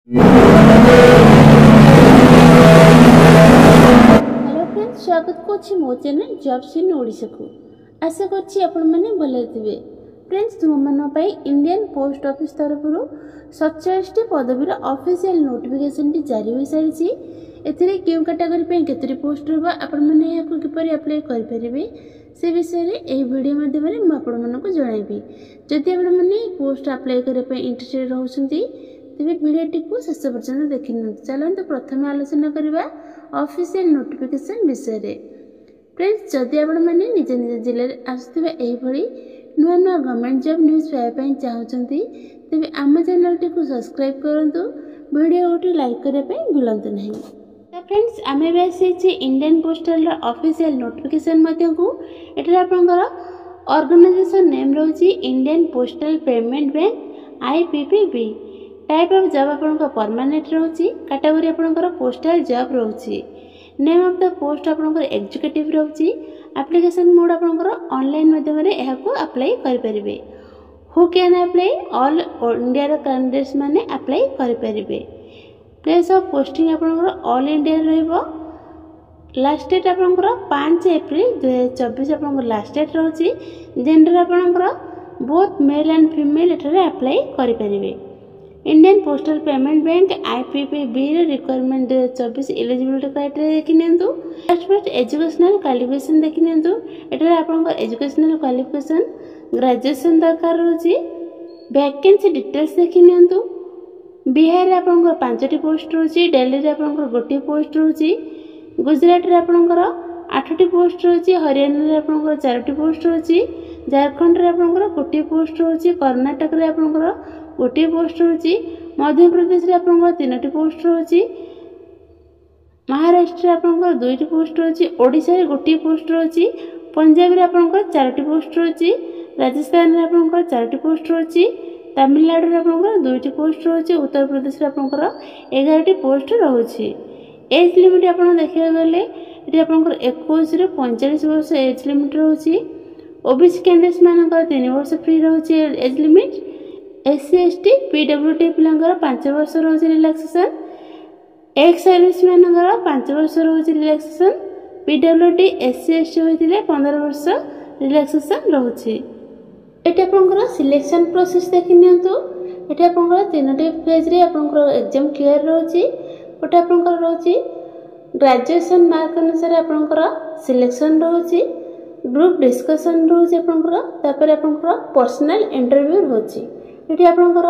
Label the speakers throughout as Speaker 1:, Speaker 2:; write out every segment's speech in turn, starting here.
Speaker 1: Hello friends, स्वागत करछि मो चैनल जॉब्स इन ओडिशा को। आशा करछि आपण माने भले थिबे। फ्रेंड्स, तुम मन पई इंडियन पोस्ट ऑफिस तरफ 47 पदवीर ऑफिशियल नोटिफिकेशन जारी हो सारी। एथिरे क्यों कैटेगरी पे केतरी पोस्ट रहबा आपण माने याको किपरि अप्लाई करि परिबे से विषय रे एही वीडियो माध्यम रे म आपण मानको जणाइबी। जदि आपण माने पोस्ट अप्लाई करे पे इंटरेस्टेड रहउछंती तेबे वीडियोटी को शेष पर्यंत देखि न। चलंतु प्रथमे आलोचना करबा ऑफिशियल नोटिफिकेशन विषय रे। फ्रेंड्स, जदि आपण माने निज निज जिल्ला रे आसुथिबा एही भली नुआ नुआ गवर्नमेंट जॉब न्यूज़ पाए पई चाहउछंती तेबे आम चैनल टी को सब्सक्राइब करंतु, वीडियो को लाइक करे पे भूलंतु नहीं। तो फ्रेंड्स, आमे बेसी इंडियन पोस्टल ऑफिशियल नोटिफिकेशन मध्ये को एटा आपनकर ऑर्गेनाइजेशन नेम रहउची Indian Postal Payment Bank IPPB. Type of job आपनकर परमानेंट रहउची, कैटेगरी आपनकर पोस्टल जॉब रहउची, नेम ऑफ द पोस्ट आपनकर एग्जीक्यूटिव रहउची, एप्लीकेशन मोड आपनकर ऑनलाइन माध्यम रे एहा को अप्लाई करि परिबे। Who can apply? All India रो कैंडिडेट्स माने अप्लाई करि परिबे। प्लेस ऑफ पोस्टिंग आपनकर ऑल इंडिया रहइबो। लास्ट डेट आपनकर 5 अप्रैल 2024 आपनकर लास्ट डेट रहउची। जेंडर आपनकर बोथ मेल एंड फीमेल एठारे अप्लाई करि परिबे। Indian Postal Payment Bank IPPB requirement 2024 eligibility criteria देखि नियंतु। फर्स्ट एजुकेशनल क्वालिफिकेशन देखि नियंतु। एठारे आपनकर एजुकेशनल क्वालिफिकेशन ग्रेजुएशन दरकार रहउची। वैकेंसी डिटेल्स देखि नियंतु। बिहार रे आपनकर 5टी पोस्ट रहउची, दिल्ली रे आपनकर 1टी पोस्ट रहउची, गुजरात रे आपनकर 8टी पोस्ट रहउची, हरियाणा रे आपनकर 4टी पोस्ट रहउची, झारखंड रे आपनकर 1टी पोस्ट रहउची, कर्नाटक रे आपनकर 1टी पोस्ट रहउची, मध्य प्रदेश रे आपनकर 3टी पोस्ट रहउची, महाराष्ट्र रे आपनकर 2टी पोस्ट रहउची, ओडिशा रे 1टी पोस्ट रहउची, पंजाब रे आपनकर 4टी पोस्ट रहउची, राजस्थान रे आपनकर 4टी पोस्ट रहउची, तमिलनाडु रे आपनकर 2टी पोस्ट रहउची, उत्तर प्रदेश रे आपनकर 11टी पोस्ट रहउची। एज लिमिट आपन देखिया गले एटी आपनकर 21 रे 45 वर्ष एज लिमिट रहउची। ओबीसी कैंडिडेट्स मानकर 3 वर्ष फ्री रहउची age limit. SC ST PWD पिलांकर 5 वर्ष रहउची रिलैक्सेशन। एक्स सर्विस मानकर 5 वर्ष रहउची रिलैक्सेशन। पीडब्ल्यूडी एससी एसटी होइतिले 15 वर्ष रिलैक्सेशन रहउची। एटा आपनकर सिलेक्शन प्रोसेस देखि नियंतु। एटा आपनकर 3टी फेज रे आपनकर एग्जाम क्लियर रहउची। ओटा आपनकर रहउची ग्रेजुएशन मार्क अनुसार आपनकर सिलेक्शन रहउची, ग्रुप डिस्कशन रहउची आपनकर, तापर आपनकर पर्सनल इंटरव्यू रहउची। एटी आपनकर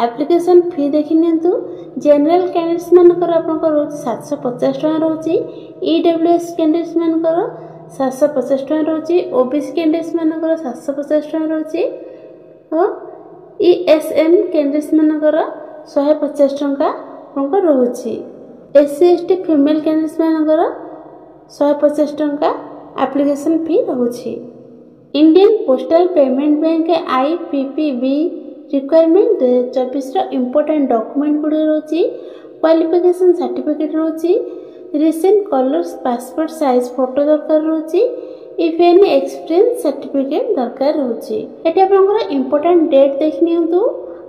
Speaker 1: एप्लीकेशन फी देखि नियंतु। जनरल कैंडिडेट्स मानकर आपनकर रहउची 750 टका रहउची। ईडब्ल्यूएस कैंडिडेट्स मानकर 750 टका रहउची। ओबीसी कैंडिडेट्स मानकर 750 टका रहउची और ईएसएन कैंडिडेट्स मानकर 150 टका आपनकर रहउची। एससी एसटी फीमेल कैंडिडेट्स मानकर 150 टका एप्लीकेशन फी रहउची। Indian Postal Payment Bank IPPB requirement 2024 रो इंपोर्टेंट डॉक्यूमेंट गुडी रहउची। क्वालिफिकेशन सर्टिफिकेट रहउची। Recent colours passport size photo दरकार रहउची। इफ एनी एक्सपीरियंस सर्टिफिकेट दरकार रहउची। एटा आपनकर इंपोर्टेंट डेट देखि नियंतु।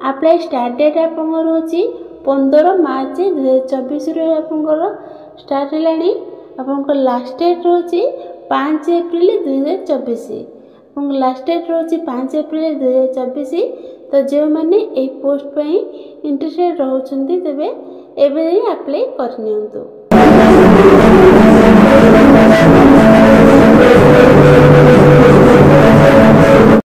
Speaker 1: अप्लाई स्टार्ट डेट आपनकर रहउची 15 मार्च 2024 रे आपनकर स्टार्ट हेलानी। आपनकर लास्ट डेट रहउची 5 अप्रैल 2024। आपनकर लास्ट डेट रहउची 5 अप्रैल 2024। तो जो माने ए पोस्ट पई इंटरेस्टेड रहउछंती तेबे एबे अप्लाई कर नियंतु।